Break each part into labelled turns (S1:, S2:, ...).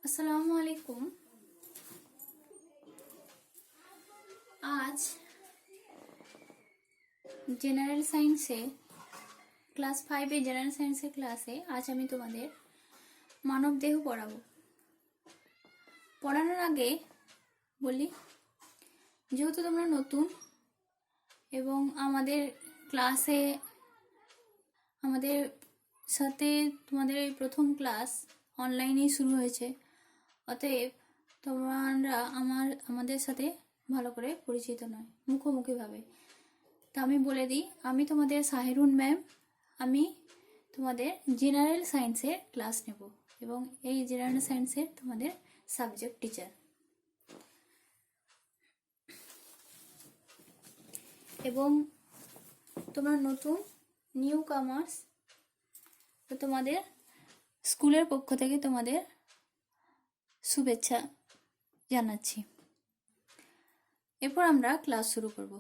S1: আসসালামু আলাইকুম। আজ জেনারেল সায়েন্সে ক্লাস 5 এ জেনারেল সায়েন্সের ক্লাসে আজ আমি তোমাদের মানব দেহ পড়াবো। পড়ানোর আগে বলি, যেহেতু তোমরা নতুন এবং আমাদের ক্লাসে আমাদের সাথে তোমাদের এই প্রথম ক্লাস অনলাইনেই শুরু হয়েছে, অতএব তোমরা আমাদের সাথে ভালো করে পরিচিত নয় মুখোমুখিভাবে। তা আমি বলে দিই, আমি তোমাদের সাহেরুন ম্যাম। আমি তোমাদের জেনারেল সায়েন্সের ক্লাস নেব এবং এই জেনারেল সায়েন্সের তোমাদের সাবজেক্ট টিচার। এবং তোমরা নতুন নিউ কামার্স, তো তোমাদের স্কুলের পক্ষ থেকে তোমাদের শুভেচ্ছা জানাচ্ছি। এরপর আমরা ক্লাস শুরু করব।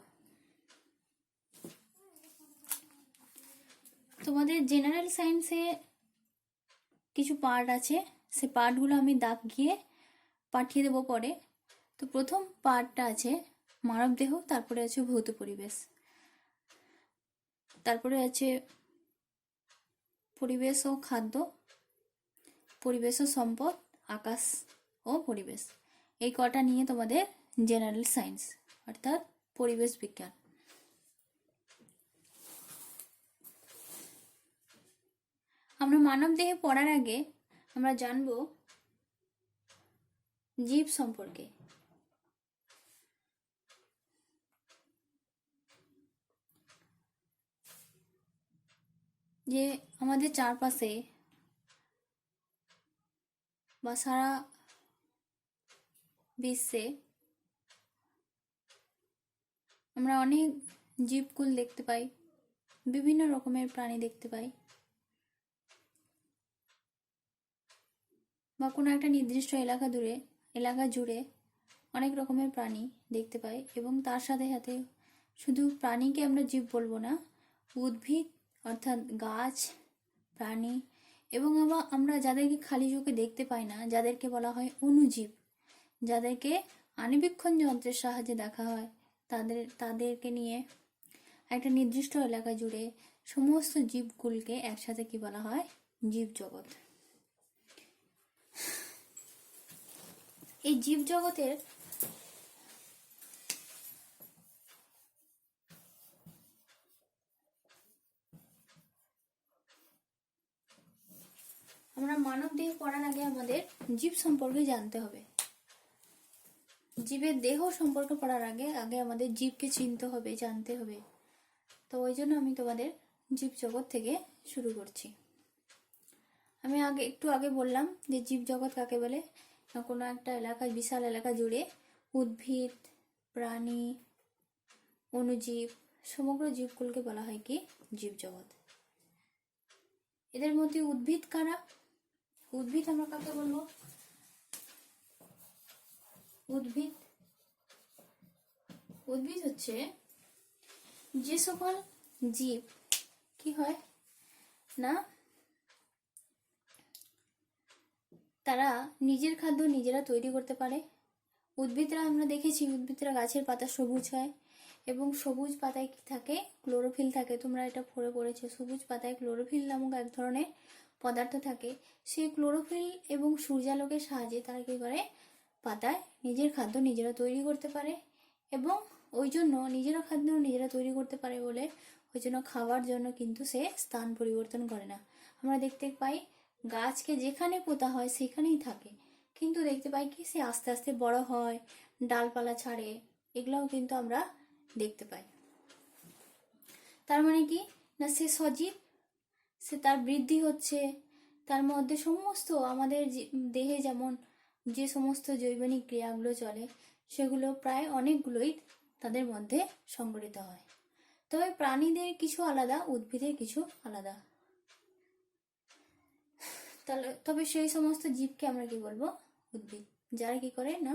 S1: তোমাদের জেনারেল সায়েন্সে কিছু পার্ট আছে, সে পার্টগুলো আমি দাগ গিয়ে পাঠিয়ে দেবো পরে। তো প্রথম পার্টটা আছে মানবদেহ, তারপরে আছে ভৌত পরিবেশ, তারপরে আছে পরিবেশ ও খাদ্য, পরিবেশ ও সম্পদ, আকাশ ও পরিবেশ। এই কটা নিয়ে তোমাদের জেনারেল সায়েন্স অর্থাৎ পরিবেশ বিজ্ঞান। আমরা মানব দেহে পড়ার আগে আমরা জানব জীব সম্পর্কে। যে আমাদের চারপাশে বা সারা বিশ্বে আমরা অনেক জীবকুল দেখতে পাই, বিভিন্ন রকমের প্রাণী দেখতে পাই, বা কোনো একটা নির্দিষ্ট এলাকা জুড়ে অনেক রকমের প্রাণী দেখতে পাই। এবং তার সাথে সাথে শুধু প্রাণীকে আমরা জীব বলবো না, উদ্ভিদ অর্থাৎ গাছ, প্রাণী, এবং আবার আমরা যাদেরকে খালি চোখে দেখতে পাই না, যাদেরকে বলা হয় অণুজীব, যাদেরকে আণুবীক্ষণ যন্ত্রের সাহায্যে দেখা হয়, তাদেরকে নিয়ে একটা নির্দিষ্ট এলাকা জুড়ে সমস্ত জীবগুলোকে একসাথে কি বলা হয়? জীব জগৎ। এই জীব জগতের আমরা মানব দেহ পড়ার আগে আমাদের জীব সম্পর্কে জানতে হবে। জীবের দেহ সম্পর্কে পড়ার আগে আমাদের জীবকে চিনতে হবে, জানতে হবে। তো ওই জন্য আমি তোমাদের জীব জগৎ থেকে শুরু করছি। আমি একটু আগে বললাম যে জীব জগৎ কাকে বলে। কোনো একটা বিশাল এলাকা জুড়ে উদ্ভিদ, প্রাণী, অণুজীব, সমগ্র জীবকুলকে বলা হয় কি? জীব জগৎ। এদের মধ্যে উদ্ভিদ কারা? উদ্ভিদ আমরা কাকে বলবো? উদ্ভিদ হচ্ছে যে সকল জীব কি হয় না, তারা নিজের খাদ্য নিজেরা তৈরি করতে পারে। উদ্ভিদরা আমরা দেখেছি, উদ্ভিদরা গাছের পাতা সবুজ হয় এবং সবুজ পাতায় কি থাকে? ক্লোরোফিল থাকে। তোমরা এটা পড়েছো, সবুজ পাতায় ক্লোরোফিল নামক এক ধরনের পদার্থ থাকে। সেই ক্লোরোফিল এবং সূর্যালোকের সাহায্যে তারা কি করে? পাতায় নিজের খাদ্য নিজেরা তৈরি করতে পারে। এবং ওই জন্য নিজেরা খাদ্য নিজেরা তৈরি করতে পারে বলে ওই জন্য খাওয়ার জন্য কিন্তু সে স্থান পরিবর্তন করে না। আমরা দেখতে পাই গাছকে যেখানে পোতা হয় সেখানেই থাকে, কিন্তু দেখতে পাই কি সে আস্তে আস্তে বড় হয়, ডালপালা ছাড়ে, এগুলোও কিন্তু আমরা দেখতে পাই। তার মানে কি না, সে সজীব, সে তার বৃদ্ধি হচ্ছে। তার মধ্যে সমস্ত আমাদের দেহে যেমন যে সমস্ত জৈবনিক ক্রিয়াগুলো চলে, সেগুলো প্রায় অনেকগুলোই তাদের মধ্যে সংগঠিত হয়। তবে প্রাণীদের কিছু আলাদা, উদ্ভিদের কিছু আলাদা। তবে সেই সমস্ত জীবকে আমরা কি বলবো? উদ্ভিদ। যারা কি করে না,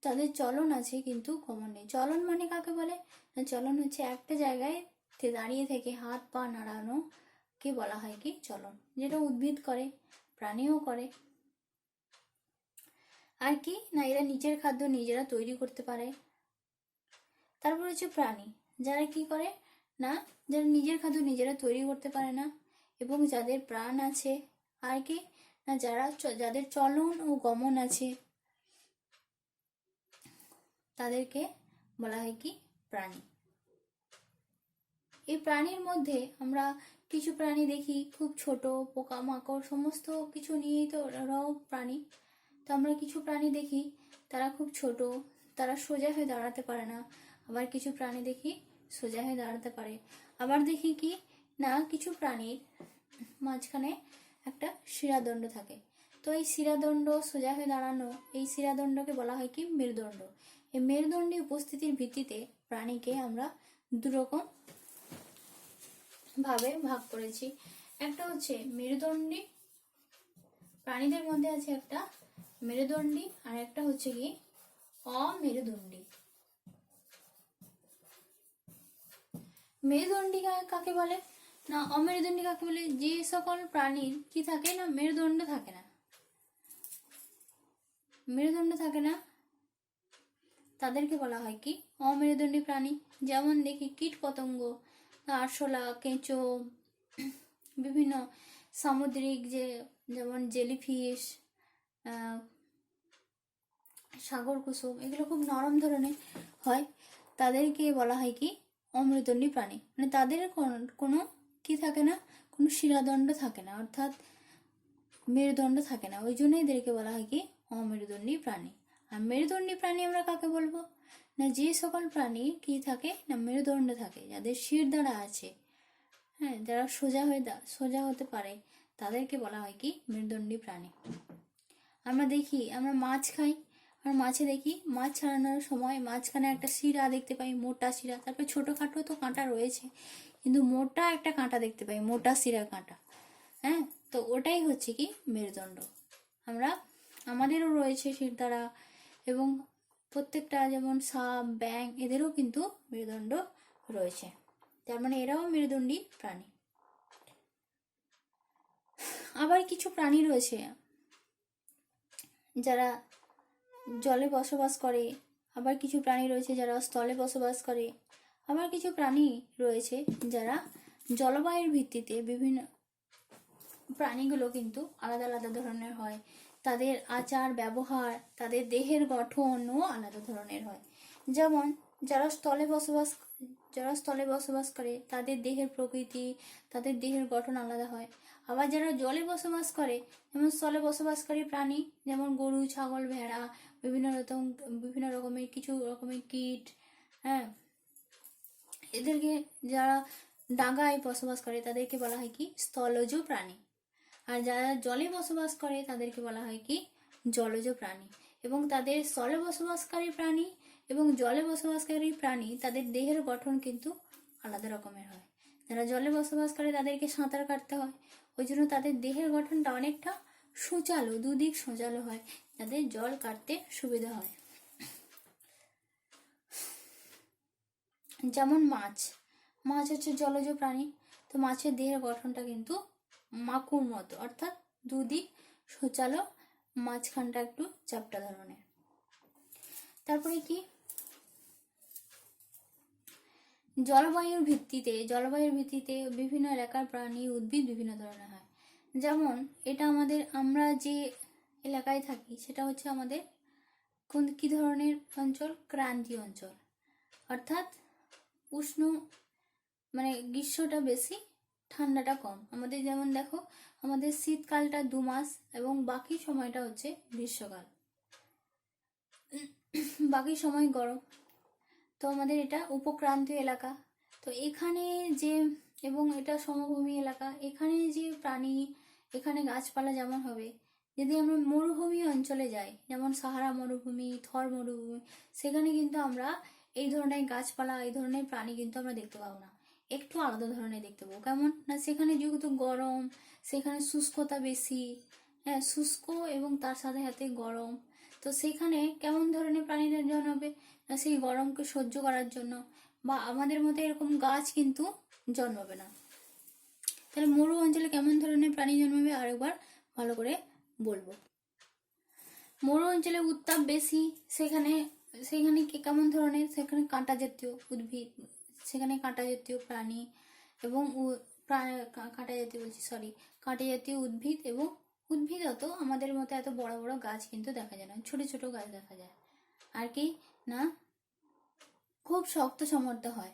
S1: তাদের চলন আছে কিন্তু কমন নেই। চলন মানে কাকে বলে? না, চলন হচ্ছে একটা জায়গায় দাঁড়িয়ে থেকে হাত পা নাড়ানো কে বলা হয় কি? চলন। যেটা উদ্ভিদ করে, প্রাণীও করে। আর কি না, এরা নিজের খাদ্য নিজেরা তৈরি করতে পারে। তারপর হচ্ছে প্রাণী, যারা কি করে না, যারা নিজের খাদ্য নিজেরা তৈরি করতে পারে না এবং যাদের প্রাণ আছে। আর কি না, যাদের চলন ও গমন আছে, তাদেরকে বলা হয় কি প্রাণী। এই প্রাণীর মধ্যে আমরা কিছু প্রাণী দেখি খুব ছোট, পোকামাকড় সমস্ত কিছু নিয়েই তো ওরাও প্রাণী। তো আমরা কিছু প্রাণী দেখি তারা খুব ছোট, তারা সোজা হয়ে দাঁড়াতে পারে না। আবার কিছু প্রাণী দেখি সোজা হয়ে দাঁড়াতে পারে। আবার দেখি কি না, কিছু প্রাণীর মাঝখানে একটা শিরাদণ্ড থাকে। তো এই শিরাদণ্ড, সোজা হয়ে দাঁড়ানো, এই শিরাদণ্ডকে বলা হয় কি মেরুদণ্ড। এই মেরুদণ্ডী উপস্থিতির ভিত্তিতে প্রাণীকে আমরা দুরকম ভাবে ভাগ করেছি। একটা হচ্ছে মেরুদণ্ডী, প্রাণীদের মধ্যে আছে একটা মেরুদণ্ডী, আর একটা হচ্ছে কি অমেরুদণ্ডী। মেরুদণ্ডী কাকে বলে না, অমেরুদণ্ডী কাকে বলে, যে সকল প্রাণীর কি থাকে না মেরুদণ্ড থাকে না, মেরুদণ্ড থাকে না, তাদেরকে বলা হয় কি অমেরুদণ্ডী প্রাণী। যেমন দেখি কীট পতঙ্গ, আরশোলা, কেঁচো, বিভিন্ন সামুদ্রিক যেমন জেলিফিশ, সাগর কুসুম, এগুলো খুব নরম ধরনের হয়, তাদেরকে বলা হয় কি অমেরুদণ্ডী প্রাণী। মানে তাদের কোনো কি থাকে না, কোনো শিরাদণ্ড থাকে না, অর্থাৎ মেরুদণ্ড থাকে না, ওই জন্য এদেরকে বলা হয় কি অমেরুদণ্ডী প্রাণী। আর মেরুদণ্ডী প্রাণী আমরা কাকে বলবো না, যে সকল প্রাণী কি থাকে না মেরুদণ্ড থাকে, যাদের শিরদাঁড়া আছে, হ্যাঁ, যারা সোজা হতে পারে, তাদেরকে বলা হয় কি মেরুদণ্ডী প্রাণী। আমরা দেখি, আমরা মাছ খাই, আর মাছে দেখি মাছ ছাড়ানোর সময় মাঝখানে একটা শিরা দেখতে পাই, মোটা শিরা। তারপরে ছোটখাটো তো কাঁটা রয়েছে, কিন্তু মোটা একটা কাঁটা দেখতে পাই, মোটা শিরা কাঁটা। হ্যাঁ, তো ওটাই হচ্ছে কি মেরুদণ্ড। আমাদেরও রয়েছে শিরদাঁড়া, এবং প্রত্যেকটা যেমন সাপ, ব্যাঙ, এদেরও কিন্তু মেরুদণ্ড রয়েছে, তার মানে এরাও মেরুদণ্ডী প্রাণী। আবার কিছু প্রাণী রয়েছে যারা জলে বসবাস করে, আবার কিছু প্রাণী রয়েছে যারা স্থলে বসবাস করে, আবার কিছু প্রাণী রয়েছে যারা জলবায়ুর ভিত্তিতে, বিভিন্ন প্রাণীগুলো কিন্তু আলাদা আলাদা ধরনের হয়, তাদের আচার ব্যবহার, তাদের দেহের গঠনও আলাদা ধরনের হয়। যেমন যারা স্থলে বসবাস করে, তাদের দেহের প্রকৃতি, তাদের দেহের গঠন আলাদা হয়। আবার যারা জলে বসবাস করে, যেমন স্থলে বসবাসকারী প্রাণী, যেমন গরু, ছাগল, ভেড়া, বিভিন্ন রকমের কিছু রকমের কীট, হ্যাঁ, এদেরকে যারা ডাঙায় বসবাস করে তাদেরকে বলা হয় কি স্থলজ প্রাণী। আর যারা জলে বসবাস করে তাদেরকে বলা হয় কি জলজ প্রাণী। এবং তাদের স্থলে বসবাসকারী প্রাণী এবং জলে বসবাসকারী প্রাণী, তাদের দেহের গঠন কিন্তু আলাদা রকমের হয়। যারা জলে বসবাস করে তাদেরকে সাঁতার কাটতে হয়, ওই জন্য তাদের দেহের গঠনটা অনেকটা সুচালো, দুদিক সোজালো হয়, যাদের জল কাটতে সুবিধা হয়। যেমন মাছ হচ্ছে জলজ প্রাণী, তো মাছের দেহের গঠনটা কিন্তু মাকুর মতো, অর্থাৎ দুদিক সোচালো, মাঝখানটা একটু চাপটা ধরনের। তারপরে কি জলবায়ুর ভিত্তিতে বিভিন্ন এলাকার প্রাণী, উদ্ভিদ বিভিন্ন ধরনের হয়। যেমন আমরা যে এলাকায় থাকি সেটা হচ্ছে আমাদের কি ধরনের অঞ্চল, ক্রান্তীয় অঞ্চল, অর্থাৎ উষ্ণ, মানে গ্রীষ্মটা বেশি, ঠান্ডাটা কম। আমাদের যেমন দেখো, আমাদের শীতকালটা 2 মাস এবং বাকি সময়টা হচ্ছে গ্রীষ্মকাল, বাকি সময় গরম। তো আমাদের এটা উপক্রান্তীয় এলাকা। তো এখানে এবং এটা সমভূমি এলাকা, এখানে যে প্রাণী, এখানে গাছপালা যেমন হবে। যদি আমরা মরুভূমি অঞ্চলে যাই, যেমন সাহারা মরুভূমি, থর মরুভূমি, সেখানে কিন্তু আমরা এই ধরনের গাছপালা, এই ধরনের প্রাণী কিন্তু আমরা দেখতে পাবো না, একটু আলাদা ধরনের দেখতে পাবো। কেমন না, সেখানে যেহেতু গরম, সেখানে শুষ্কতা বেশি, হ্যাঁ, শুষ্ক এবং তার সাথে সাথে গরম। তো সেখানে কেমন ধরনের প্রাণীদের জন্মাবে না, সেই গরমকে সহ্য করার জন্য, বা আমাদের মতো এরকম গাছ কিন্তু জন্মাবে না। তাহলে মরু অঞ্চলে কেমন ধরনের প্রাণী জন্মাবে আরেকবার ভালো করে বলবো। মরু অঞ্চলে উত্তাপ বেশি, সেখানে সেখানে কি কেমন ধরনের, সেখানে কাঁটা জাতীয় উদ্ভিদ, সেখানে কাঁটা জাতীয় প্রাণী এবং কাঁটা জাতীয় বলছি, সরি, কাঁটা জাতীয় উদ্ভিদ এবং উদ্ভিদ অত আমাদের মতো এত বড় বড় গাছ কিন্তু দেখা যায় না, ছোট ছোট গাছ দেখা যায়। আর কি না, খুব শক্ত সমর্থ হয়,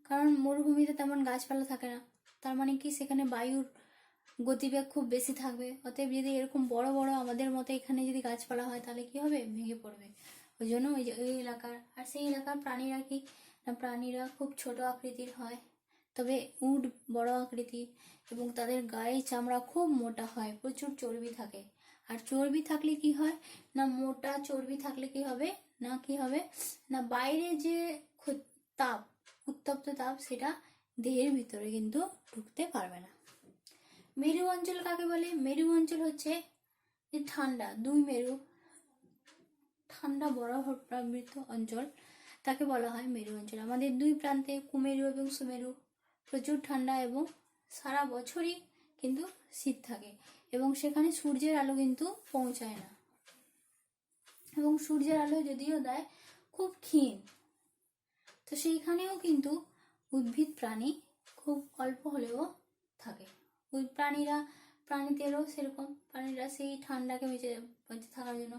S1: কারণ মরুভূমিতে তেমন গাছপালা থাকে না, তার মানে কি সেখানে বায়ুর গতিবেগ খুব বেশি থাকবে। অতএব যদি এরকম বড় বড় আমাদের মতো এখানে যদি গাছপালা হয় তাহলে কি হবে, ভেঙে পড়বে। ওই জন্য ওই এলাকার, আর সেই এলাকার প্রাণীরা কি না, প্রাণীরা খুব ছোট আকৃতির হয়, তবে উট বড় আকৃতি এবং তাদের গায়ে চামড়া খুব মোটা হয়, প্রচুর চর্বি থাকে। আর চর্বি থাকলে কি হয় না, মোটা চর্বি থাকলে কি হবে না, কি হবে না, বাইরে যে তাপ, উত্তপ্ত তাপ, সেটা দেহের ভিতরে কিন্তু ঢুকতে পারবে না। মেরু অঞ্চল কাকে বলে? মেরু অঞ্চল হচ্ছে যে ঠান্ডা, দুই মেরু, ঠান্ডা বরফাবৃত অঞ্চল, তাকে বলা হয় মেরু অঞ্চল। আমাদের দুই প্রান্তে কুমেরু এবং সুমেরু, প্রচুর ঠান্ডা এবং সারা বছরই কিন্তু শীত থাকে, এবং সেখানে সূর্যের আলো কিন্তু পৌঁছায় না, এবং সূর্যের আলো যদিও দেয় খুব ক্ষীণ, তো সেইখানেও কিন্তু উদ্ভিদ প্রাণী খুব অল্প হলেও থাকে। ওই প্রাণীদেরও সেরকম, প্রাণীরা সেই ঠান্ডাকে বেঁচে থাকার জন্য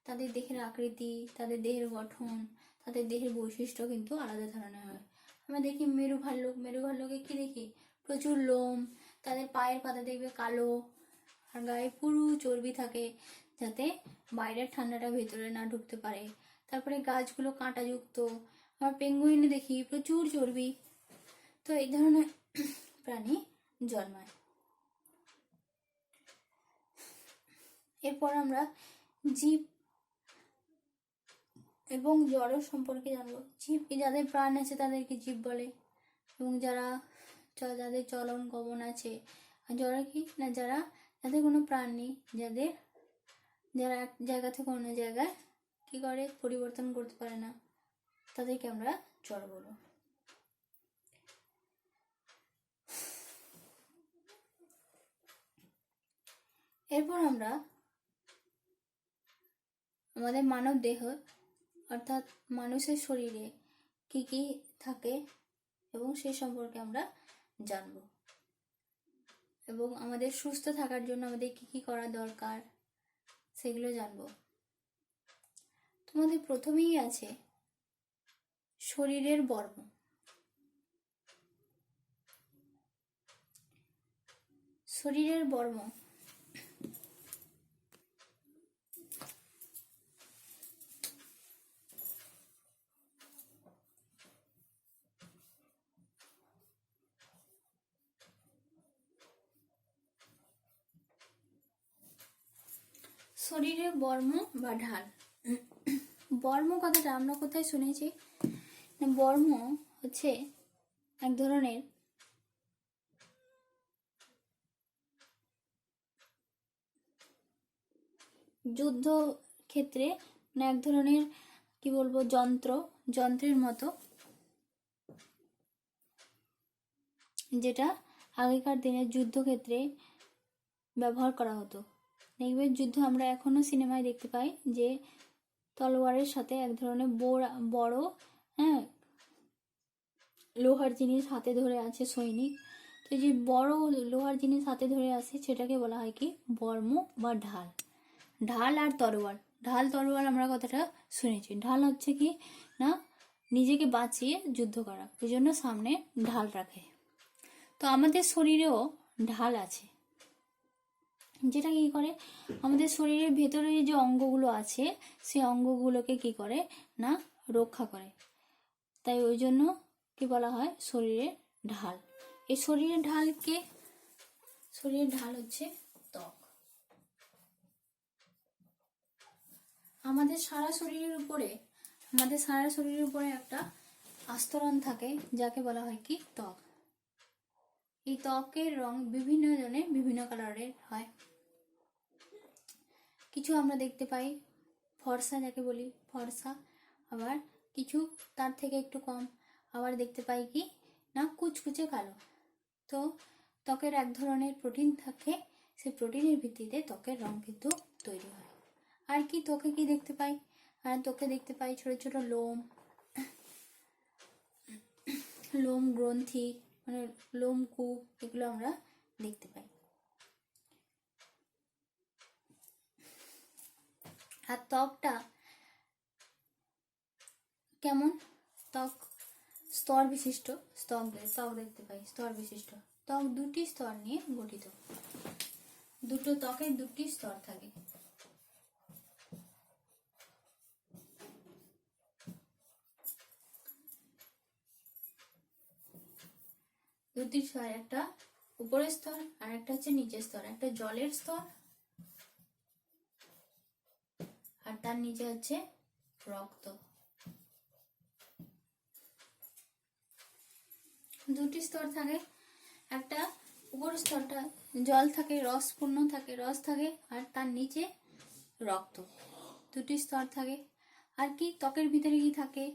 S1: তাদের দেহের আকৃতি, তাদের দেহের গঠন, তাদের দেহের বৈশিষ্ট্য কিন্তু আলাদা ধরনের হয়। আমরা দেখি মেরু ভাল্লুকে কি দেখি, প্রচুর লোম, তাদের পায়ের পাতা দেখবে কালো, আর গায়ে পুরু চর্বি থাকে, যাতে বাইরের ঠান্ডাটা ভেতরে না ঢুকতে পারে। তারপরে গাছগুলো কাঁটাযুক্ত। আর পেঙ্গুইনে দেখি প্রচুর চর্বি। তো এই ধরনের প্রাণী জন্মায়। এরপর আমরা জীব এবং জড় সম্পর্কে জানবো। জীব, যাদের প্রাণ আছে তাদেরকে জীব বলে, এবং যাদের চলন গমন আছে। আর জড় কি না, যাদের কোনো প্রাণ নেই, যারা এক জায়গা থেকে অন্য জায়গায় কি করে, পরিবর্তন করতে পারে না, তাদেরকে আমরা জড় বলবো। এরপর আমরা আমাদের মানব দেহ অর্থাৎ মানুষের শরীরে কি কি থাকে এবং সে সম্পর্কে আমরা জানব, এবং আমাদের সুস্থ থাকার জন্য আমাদের কি কি করা দরকার সেগুলো জানব। তোমাদের প্রথমেই আছে শরীরের বর্ম। শরীরের বর্ম শরীরের বর্ম বা ঢাল। বর্ম কথাটা আমরা কোথায় শুনেছি? বর্ম হচ্ছে এক ধরনের যুদ্ধ ক্ষেত্রে, মানে এক ধরনের কি বলবো, যন্ত্রের মতো, যেটা আগেকার দিনের যুদ্ধক্ষেত্রে ব্যবহার করা হতো। দেখবে যুদ্ধ আমরা এখনো সিনেমায় দেখতে পাই, যে তলোয়ারের সাথে এক ধরনের বড় লোহার জিনিস হাতে ধরে আছে সৈনিক। তো যে বড় লোহার জিনিস হাতে ধরে আছে সেটাকে বলা হয় কি, বর্ম বা ঢাল। ঢাল আর তরোয়াল, ঢাল তরোয়াল আমরা কথাটা শুনেছি। ঢাল হচ্ছে কি না, নিজেকে বাঁচিয়ে যুদ্ধ করা, ওই জন্য সামনে ঢাল রাখে। তো আমাদের শরীরেও ঢাল আছে, যেটা কি করে, আমাদের শরীরের ভেতরে যে অঙ্গগুলো আছে সেই অঙ্গগুলোকে কি করে না, রক্ষা করে। তাই ওই জন্য কি বলা হয়, শরীরের ঢাল। এই শরীরের ঢাল হচ্ছে ত্বক। আমাদের সারা শরীরের উপরে একটা আস্তরণ থাকে, যাকে বলা হয় কি, ত্বক। এই ত্বকের রং বিভিন্ন জনের বিভিন্ন কালারের হয়। কিছু আমরা দেখতে পাই ফর্সা, যাকে বলি ফর্সা, আবার কিছু তার থেকে একটু কম, আবার দেখতে পাই কি না, কুচকুচে কালো। তো ত্বকের এক ধরনের প্রোটিন থাকে, সেই প্রোটিনের ভিত্তিতে ত্বকের রং কিন্তু তৈরি হয়। আর কি ত্বকে কি দেখতে পাই? আর ত্বকে দেখতে পাই ছোট ছোট লোম গ্রন্থি, মানে লোমকূপ, এগুলো আমরা দেখতে পাই। আর ত্বকটা কেমন? ত্বক স্তর বিশিষ্ট ত্বক দেখতে পাই। স্তর বিশিষ্ট ত্বক দুটি স্তর নিয়ে গঠিত। দুটো ত্বকের দুটি স্তর থাকে। দুটি স্তর, একটা উপরের স্তর আর একটা হচ্ছে নিচের স্তর। একটা জলের স্তর আর তার নিচে হচ্ছে রক্ত। দুটি স্তর থাকে। একটা উপরের স্তরটা জল থাকে, রসপূর্ণ থাকে, রস থাকে, আর তার নিচে রক্ত। দুটি স্তর থাকে। আর কি ত্বকের ভিতরে কি থাকে?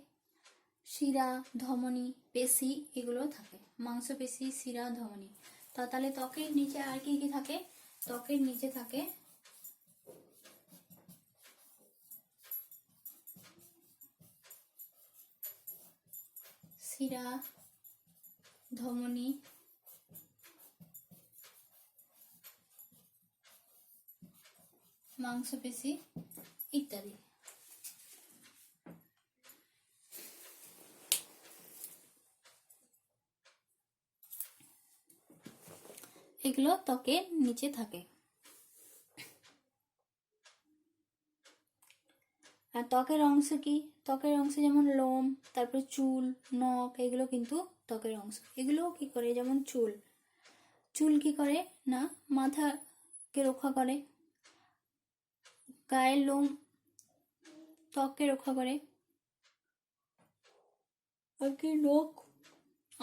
S1: শিরা, ধমনী, পেশি, এগুলো থাকে। মাংসপেশি, শিরা, ধমনী। তাহলে ত্বকের নিচে আর কি কি থাকে? ত্বকের নিচে থাকে শিরা, ধমনী, মাংসপেশি ইত্যাদি। এগুলো ত্বকের নিচে থাকে। আর ত্বকের অংশ কি? ত্বকের অংশ যেমন লোম, তারপরে চুল, নখ, এগুলো কিন্তু ত্বকের অংশ। এগুলোও কি করে? যেমন চুল কি করে না মাথাকে রক্ষা করে, গায়ের লোম ত্বককে রক্ষা করে, আর কি নখ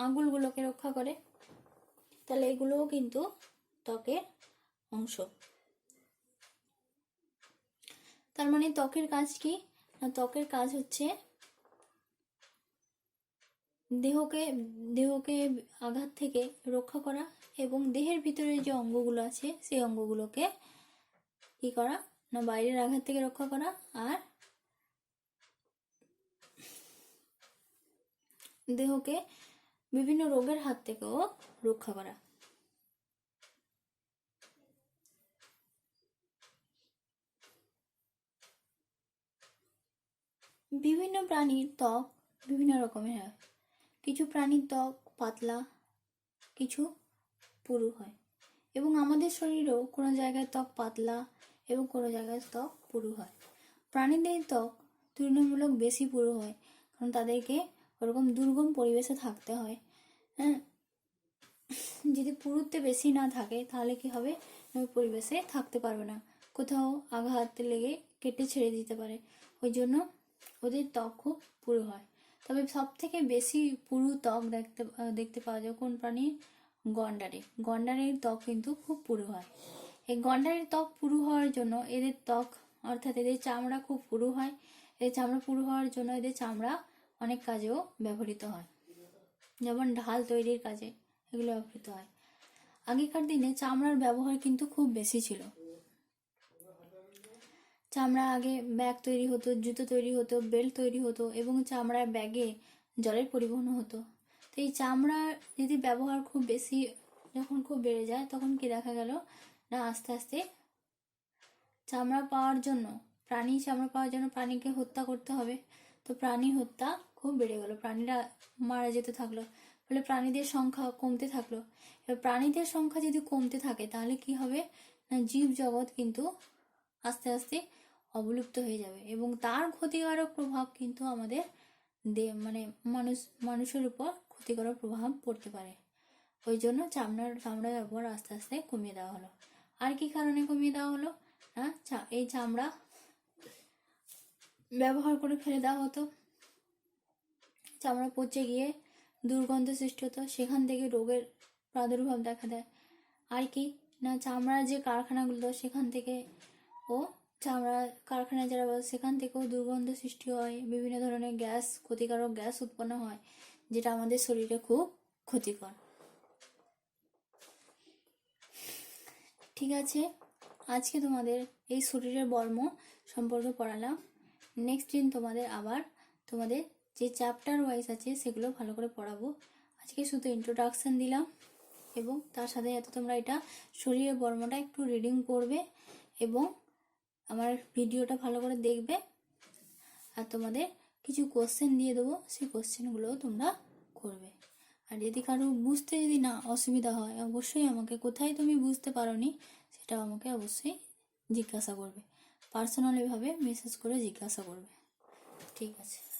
S1: আঙুলগুলোকে রক্ষা করে। তাহলে এগুলোও কিন্তু ত্বকের অংশ। তার মানে ত্বকের কাজ কি? না, ত্বকের কাজ হচ্ছে দেহকে আঘাত থেকে রক্ষা করা, এবং দেহের ভিতরে যে অঙ্গগুলো আছে সেই অঙ্গগুলোকে কি করা না, বাইরের আঘাত থেকে রক্ষা করা, আর দেহকে বিভিন্ন রোগের হাত থেকেও রক্ষা করা। বিভিন্ন প্রাণীর ত্বক বিভিন্ন রকমের হয়। কিছু প্রাণীর ত্বক পাতলা, কিছু পুরু হয়, এবং আমাদের শরীরেও কোনো জায়গায় ত্বক পাতলা এবং কোনো জায়গায় ত্বক পুরু হয়। প্রাণীদের ত্বক তুলনামূলক বেশি পুরু হয়, কারণ তাদেরকে ওরকম দুর্গম পরিবেশে থাকতে হয়। হ্যাঁ, যদি পুরুত্বে বেশি না থাকে তাহলে কি হবে? ওই পরিবেশে থাকতে পারবে না, কোথাও আঘাত লেগে কেটে ছেড়ে দিতে পারে। ওই জন্য ওদের ত্বক খুব পুরু হয়। তবে সব থেকে বেশি পুরু ত্বক দেখতে পাওয়া যায় কোন প্রাণী? গন্ডারের ত্বক কিন্তু খুব পুরু হয়। এই গন্ডারের ত্বক পুরু হওয়ার জন্য এদের ত্বক, অর্থাৎ এদের চামড়া খুব পুরু হয়। এদের চামড়া পুরু হওয়ার জন্য এদের চামড়া অনেক কাজেও ব্যবহৃত হয়, যেমন ঢাল তৈরির কাজে এগুলো ব্যবহৃত হয়। আগেকার দিনে চামড়ার ব্যবহার কিন্তু খুব বেশি ছিল। চামড়া আগে ব্যাগ তৈরি হতো, জুতো তৈরি হতো, বেল্ট তৈরি হতো, এবং চামড়ার ব্যাগে জলের পরিবহন হতো। তো এই চামড়ার যদি ব্যবহার যখন খুব বেড়ে যায়, তখন কি দেখা গেল না, আস্তে আস্তে চামড়া পাওয়ার জন্য প্রাণীকে হত্যা করতে হবে। তো প্রাণী হত্যা খুব বেড়ে গেল, প্রাণীরা মারা যেতে থাকলো, ফলে প্রাণীদের সংখ্যা কমতে থাকলো। এবার প্রাণীদের সংখ্যা যদি কমতে থাকে তাহলে কি হবে না, জীব জগৎ কিন্তু আস্তে আস্তে অবলুপ্ত হয়ে যাবে, এবং তার ক্ষতিকারক প্রভাব কিন্তু আমাদের মানুষের উপর ক্ষতিকারক প্রভাব পড়তে পারে। ওই জন্য চামড়ার ব্যবহার আস্তে আস্তে কমিয়ে দেওয়া হলো। আর কি কারণে কমিয়ে দেওয়া হলো না, এই চামড়া ব্যবহার করে ফেলে দেওয়া হতো, চামড়া পচে গিয়ে দুর্গন্ধ সৃষ্টি হতো, সেখান থেকে রোগের প্রাদুর্ভাব দেখা দেয়। আর কি না, চামড়ার যে কারখানাগুলো সেখান থেকে চামড়া কারখানায় যারা সেখান থেকেও দুর্গন্ধ সৃষ্টি হয়, বিভিন্ন ধরনের ক্ষতিকারক গ্যাস উৎপন্ন হয়, যেটা আমাদের শরীরে খুব ক্ষতিকর। ঠিক আছে, আজকে তোমাদের এই শরীরের বর্ম সম্পর্কে পড়ালাম। নেক্সট দিন তোমাদের আবার তোমাদের যে চ্যাপ্টার ওয়াইজ আছে সেগুলো ভালো করে পড়াবো। আজকে শুধু ইন্ট্রোডাকশন দিলাম, এবং তার সাথে সাথে তোমরা এটা শরীরের বর্মটা একটু রিডিং করবে এবং আমার ভিডিওটা ভালো করে দেখবে। আর তোমাদের কিছু কোশ্চেন দিয়ে দেবো, সেই কোশ্চেনগুলোও তোমরা করবে। আর যদি কারো বুঝতে যদি না অসুবিধা হয়, অবশ্যই আমাকে কোথায় তুমি বুঝতে পারোনি সেটা আমাকে অবশ্যই জিজ্ঞাসা করবে, পার্সোনালিভাবে মেসেজ করে জিজ্ঞাসা করবে। ঠিক আছে।